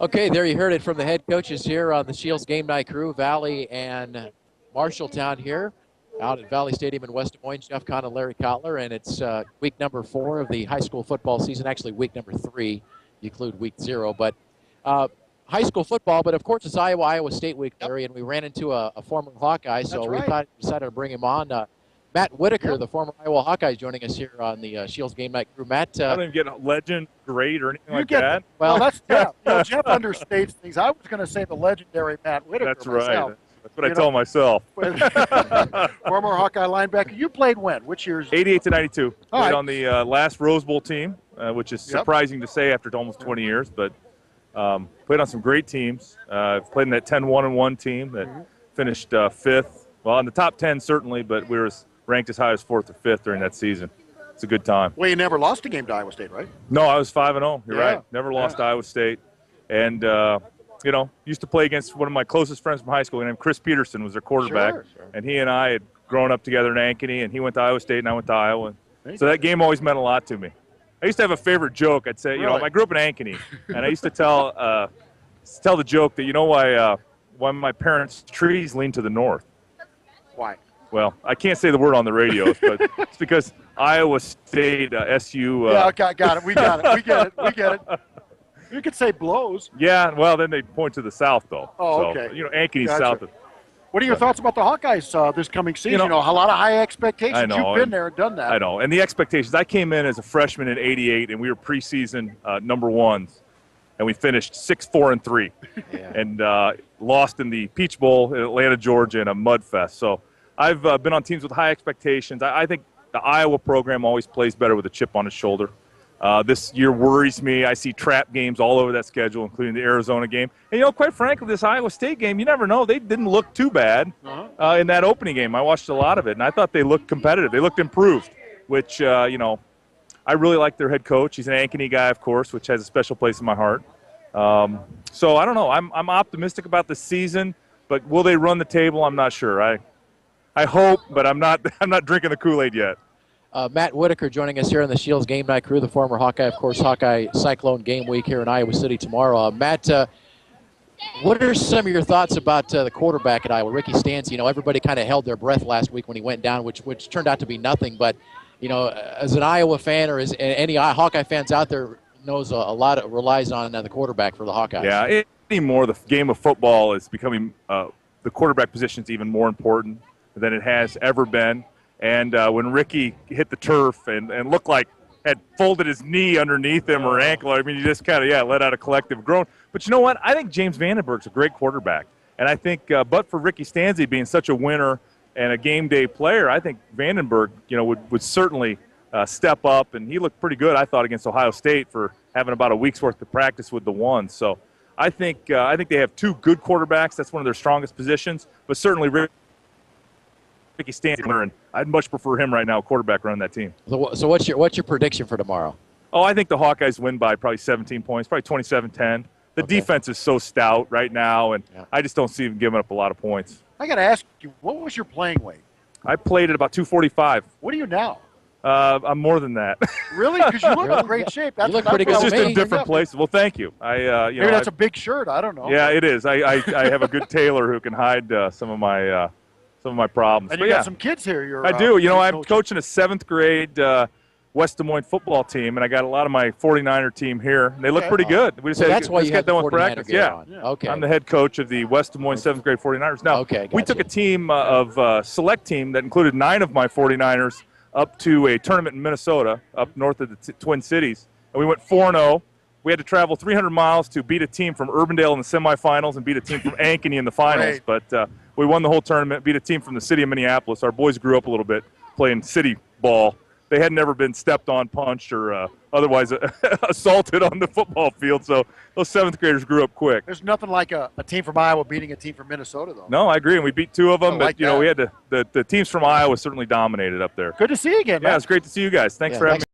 Okay, there you heard it from the head coaches here on the Shields Game Night Crew, Valley and Marshalltown here out at Valley Stadium in West Des Moines. Geoff Conn and Larry Kotler, and it's week number 4 of the high school football season. Actually, week number 3. You include week 0, but high school football. But of course, it's Iowa State week, Larry, and we ran into a former Hawkeye, so we decided to bring him on. Matt Whittaker, the former Iowa Hawkeye, joining us here on the Shields Game Night Crew. Matt, I don't even get a legend, great, or anything like that. Well, that's Geoff. Well, Geoff understates things. I was going to say the legendary Matt Whittaker. That's myself. right. That's what I tell myself. Former Hawkeye linebacker. You played when? Which years? 88 to 92. All played right. on the last Rose Bowl team, which is surprising to say after almost 20 years, but played on some great teams. Played in that 10-1-1 team that finished 5th. Well, in the top 10 certainly, but we were ranked as high as 4th or 5th during that season. It's a good time. Well, you never lost a game to Iowa State, right? No, I was 5-0. You're right. Never lost to Iowa State. And, used to play against one of my closest friends from high school named Chris Peterson was their quarterback. Sure. And he and I had grown up together in Ankeny, and he went to Iowa State and I went to Iowa. So that game always meant a lot to me. I used to have a favorite joke. I'd say, I grew up in Ankeny, and I used to tell the joke that why my parents' trees lean to the north. Why? Well, I can't say the word on the radios, but it's because Iowa State, SU. Okay, got it. We got it. We get it. You could say blows. Yeah, well, then they point to the south, though. Oh, so, okay. Ankeny's south of. What are your thoughts about the Hawkeyes this coming season? A lot of high expectations. I know. You've been there and done that. I know. And the expectations. I came in as a freshman in '88, and we were preseason number 1s, and we finished 6-4-3, and lost in the Peach Bowl in Atlanta, Georgia, in a mud fest. So I've been on teams with high expectations. I think the Iowa program always plays better with a chip on its shoulder. This year worries me. I see trap games all over that schedule, including the Arizona game. And, quite frankly, this Iowa State game, you never know. They didn't look too bad in that opening game. I watched a lot of it, and I thought they looked competitive. They looked improved, which, I really like their head coach. He's an Ankeny guy, of course, which has a special place in my heart. So I don't know. I'm optimistic about the season, but will they run the table? I'm not sure. I hope, but I'm not drinking the Kool-Aid yet. Matt Whittaker joining us here on the Shields Game Night Crew, the former Hawkeye, of course, Hawkeye Cyclone game week here in Iowa City tomorrow. Matt, what are some of your thoughts about the quarterback at Iowa, Ricky Stanzi? Everybody kind of held their breath last week when he went down, which turned out to be nothing. But, as an Iowa fan or as any Hawkeye fans out there knows a lot relies on the quarterback for the Hawkeyes. Yeah, anymore the game of football is becoming the quarterback position is even more important than it has ever been. And when Ricky hit the turf and looked like had folded his knee underneath him or ankle, I mean, you just kind of, let out a collective groan. But you know what? I think James Vandenberg's a great quarterback. And I think, but for Ricky Stanzi being such a winner and a game day player, I think Vandenberg, would certainly step up. And he looked pretty good, I thought, against Ohio State for having about a week's worth of practice with the ones. So I think they have 2 good quarterbacks. That's one of their strongest positions. But certainly Ricky Stanzi, and I'd much prefer him right now, quarterback running that team. So what's your prediction for tomorrow? Oh, I think the Hawkeyes win by probably 17 points, probably 27-10. The defense is so stout right now, and I just don't see them giving up a lot of points. I got to ask you, what was your playing weight? I played at about 245. What are you now? I'm more than that. Really? Because you look in great shape. You look pretty good. It's just in different places. Well, thank you. Maybe that's a big shirt. I don't know. Yeah, it is. I have a good tailor who can hide some of my problems. And you got some kids here. I do. I'm coaching a 7th grade West Des Moines football team, and I got a lot of my 49er team here. And they look pretty good. We just that's why you got done with practice. Yeah. Okay. I'm the head coach of the West Des Moines 7th grade 49ers. Now, we took a team of select team that included 9 of my 49ers up to a tournament in Minnesota, up north of the Twin Cities, and we went 4-0. We had to travel 300 miles to beat a team from Urbandale in the semifinals and beat a team from Ankeny in the finals. But we won the whole tournament, beat a team from the city of Minneapolis. Our boys grew up a little bit playing city ball. They had never been stepped on, punched, or otherwise assaulted on the football field. So those 7th graders grew up quick. There's nothing like a team from Iowa beating a team from Minnesota, though. No, I agree. And we beat 2 of them. But, we had the teams from Iowa certainly dominated up there. Good to see you again, man. Yeah, it's great to see you guys. Thanks for having me.